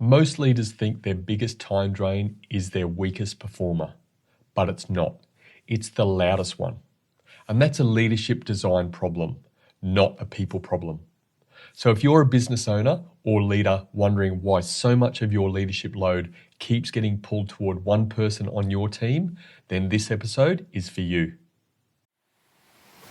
Most leaders think their biggest time drain is their weakest performer, but it's not. It's the loudest one. And that's a leadership design problem, not a people problem. So if you're a business owner or leader wondering why so much of your leadership load keeps getting pulled toward one person on your team, then this episode is for you.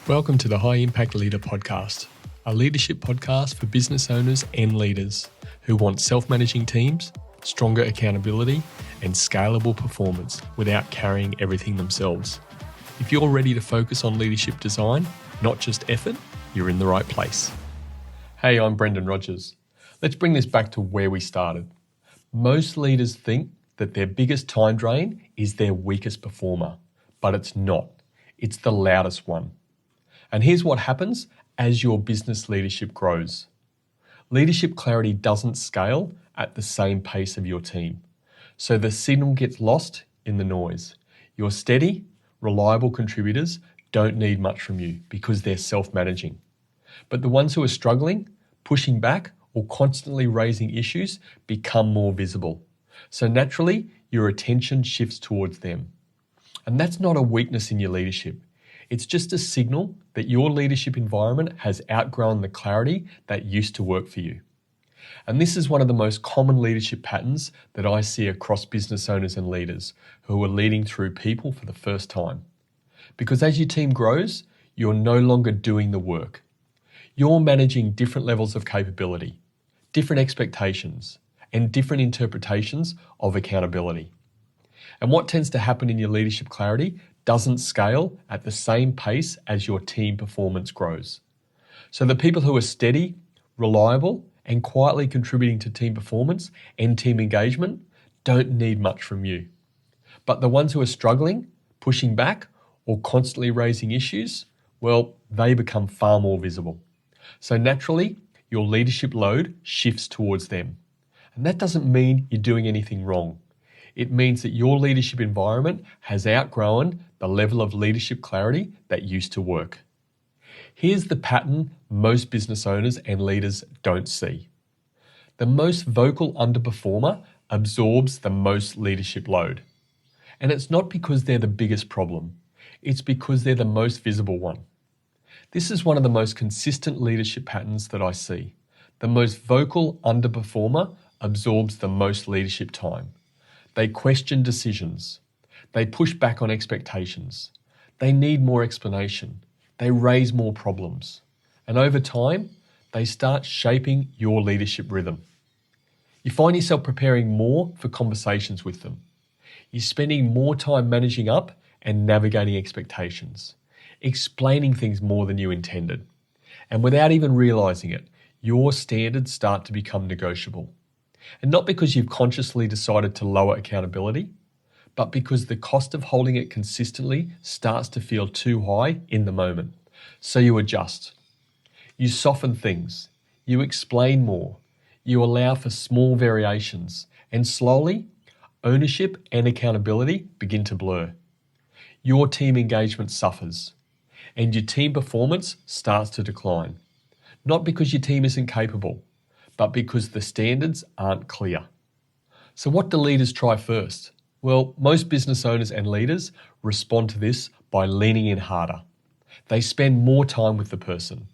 Welcome to the High Impact Leader Podcast, a leadership podcast for business owners and leaders who want self-managing teams, stronger accountability, and scalable performance without carrying everything themselves. If you're ready to focus on leadership design, not just effort, you're in the right place. Hey, I'm Brendan Rogers. Let's bring this back to where we started. Most leaders think that their biggest time drain is their weakest performer, but it's not. It's the loudest one. And here's what happens as your business leadership grows. Leadership clarity doesn't scale at the same pace of your team. So the signal gets lost in the noise. Your steady, reliable contributors don't need much from you because they're self-managing. But the ones who are struggling, pushing back, or constantly raising issues become more visible. So naturally, your attention shifts towards them. And that's not a weakness in your leadership. It's just a signal that your leadership environment has outgrown the clarity that used to work for you. And this is one of the most common leadership patterns that I see across business owners and leaders who are leading through people for the first time. Because as your team grows, you're no longer doing the work. You're managing different levels of capability, different expectations, and different interpretations of accountability. And what tends to happen in your leadership clarity doesn't scale at the same pace as your team performance grows. So the people who are steady, reliable, and quietly contributing to team performance and team engagement don't need much from you. But the ones who are struggling, pushing back, or constantly raising issues, well, they become far more visible. So naturally, your leadership load shifts towards them. And that doesn't mean you're doing anything wrong. It means that your leadership environment has outgrown the level of leadership clarity that used to work. Here's the pattern most business owners and leaders don't see. The most vocal underperformer absorbs the most leadership load. And it's not because they're the biggest problem. It's because they're the most visible one. This is one of the most consistent leadership patterns that I see. The most vocal underperformer absorbs the most leadership time. They question decisions. They push back on expectations. They need more explanation. They raise more problems. And over time, they start shaping your leadership rhythm. You find yourself preparing more for conversations with them. You're spending more time managing up and navigating expectations, explaining things more than you intended. And without even realizing it, your standards start to become negotiable. And not because you've consciously decided to lower accountability, but because the cost of holding it consistently starts to feel too high in the moment. So you adjust. You soften things. You explain more. You allow for small variations. And slowly, ownership and accountability begin to blur. Your team engagement suffers. And your team performance starts to decline. Not because your team isn't capable, but because the standards aren't clear. So what do leaders try first? Well, most business owners and leaders respond to this by leaning in harder. They spend more time with the person.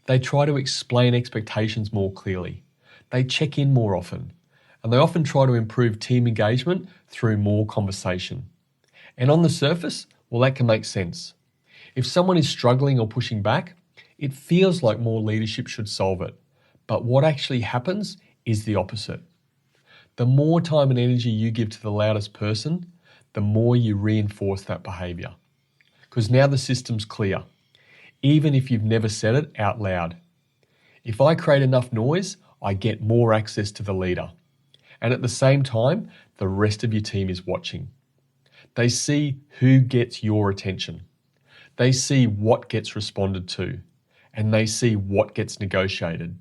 They try to explain expectations more clearly. They check in more often. And they often try to improve team engagement through more conversation. And on the surface, well, that can make sense. If someone is struggling or pushing back, it feels like more leadership should solve it. But what actually happens is the opposite. The more time and energy you give to the loudest person, the more you reinforce that behavior. Because now the system's clear, even if you've never said it out loud. If I create enough noise, I get more access to the leader. And at the same time, the rest of your team is watching. They see who gets your attention. They see what gets responded to. And they see what gets negotiated.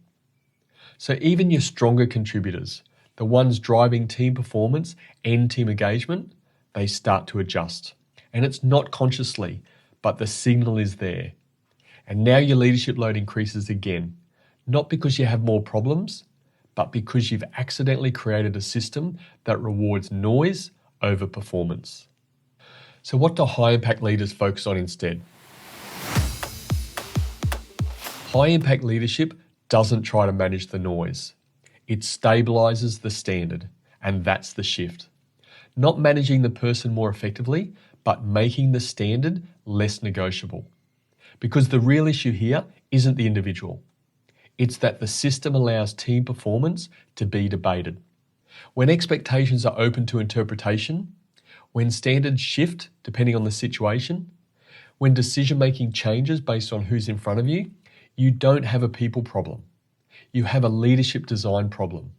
So even your stronger contributors, the ones driving team performance and team engagement, they start to adjust. And it's not consciously, but the signal is there. And now your leadership load increases again, not because you have more problems, but because you've accidentally created a system that rewards noise over performance. So what do high impact leaders focus on instead? High impact leadership doesn't try to manage the noise. It stabilizes the standard, and that's the shift. Not managing the person more effectively, but making the standard less negotiable. Because the real issue here isn't the individual. It's that the system allows team performance to be debated. When expectations are open to interpretation, when standards shift depending on the situation, when decision-making changes based on who's in front of you, you don't have a people problem. You have a leadership design problem.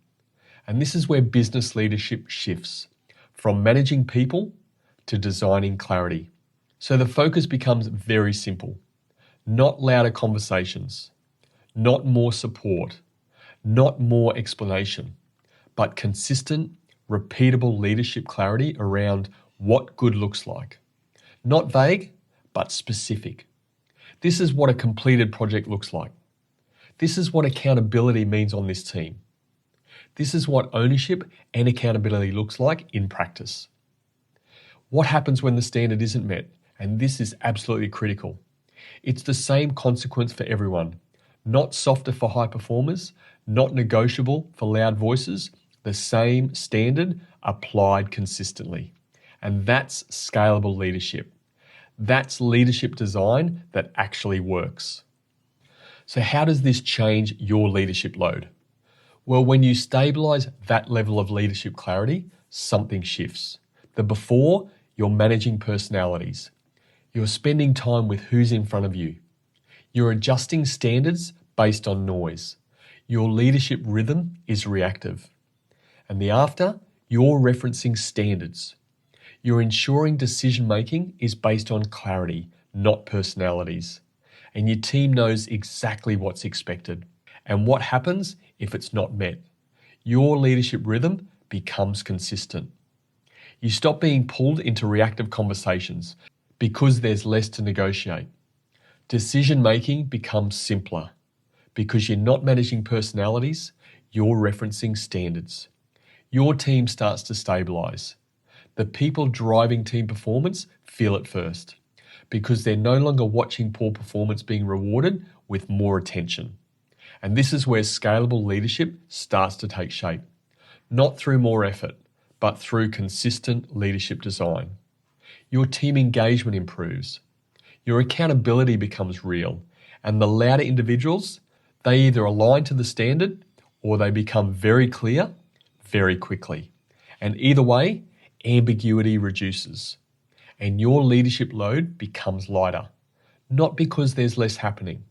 And this is where business leadership shifts from managing people to designing clarity. So the focus becomes very simple. Not louder conversations, not more support, not more explanation, but consistent, repeatable leadership clarity around what good looks like. Not vague, but specific. This is what a completed project looks like. This is what accountability means on this team. This is what ownership and accountability looks like in practice. What happens when the standard isn't met? And this is absolutely critical. It's the same consequence for everyone. Not softer for high performers, not negotiable for loud voices, the same standard applied consistently. And that's scalable leadership. That's leadership design that actually works. So how does this change your leadership load? Well, when you stabilize that level of leadership clarity, something shifts. The before, you're managing personalities. You're spending time with who's in front of you. You're adjusting standards based on noise. Your leadership rhythm is reactive. And the after, you're referencing standards. You're ensuring decision-making is based on clarity, not personalities. And your team knows exactly what's expected and what happens if it's not met. Your leadership rhythm becomes consistent. You stop being pulled into reactive conversations because there's less to negotiate. Decision-making becomes simpler because you're not managing personalities, you're referencing standards. Your team starts to stabilize. The people driving team performance feel it first because they're no longer watching poor performance being rewarded with more attention. And this is where scalable leadership starts to take shape, not through more effort, but through consistent leadership design. Your team engagement improves. Your accountability becomes real, and the louder individuals, they either align to the standard or they become very clear very quickly. And either way, ambiguity reduces and your leadership load becomes lighter, not because there's less happening,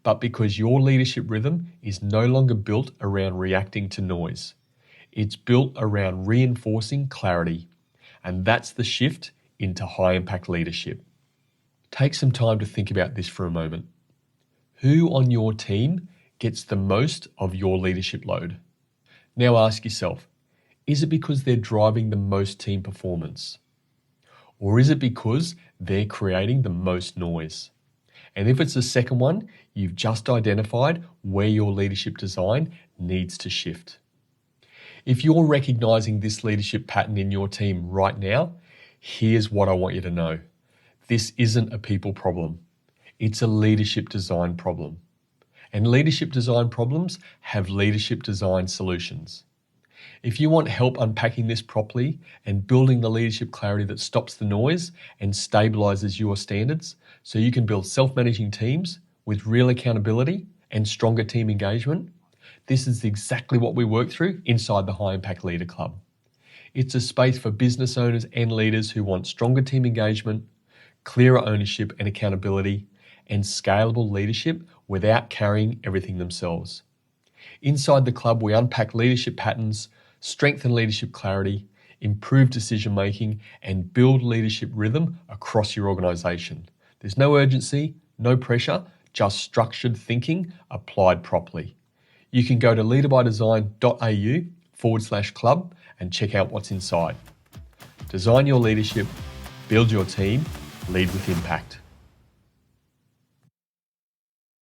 but because your leadership rhythm is no longer built around reacting to noise. It's built around reinforcing clarity, and that's the shift into high impact leadership. Take some time to think about this for a moment. Who on your team gets the most of your leadership load? Now ask yourself, is it because they're driving the most team performance? Or is it because they're creating the most noise? And if it's the second one, you've just identified where your leadership design needs to shift. If you're recognizing this leadership pattern in your team right now, here's what I want you to know. This isn't a people problem. It's a leadership design problem. And leadership design problems have leadership design solutions. If you want help unpacking this properly and building the leadership clarity that stops the noise and stabilizes your standards so you can build self-managing teams with real accountability and stronger team engagement, this is exactly what we work through inside the High Impact Leader Club. It's a space for business owners and leaders who want stronger team engagement, clearer ownership and accountability, and scalable leadership without carrying everything themselves. Inside the club, we unpack leadership patterns, strengthen leadership clarity, improve decision-making, and build leadership rhythm across your organisation. There's no urgency, no pressure, just structured thinking applied properly. You can go to leaderbydesign.au/club and check out what's inside. Design your leadership, build your team, lead with impact.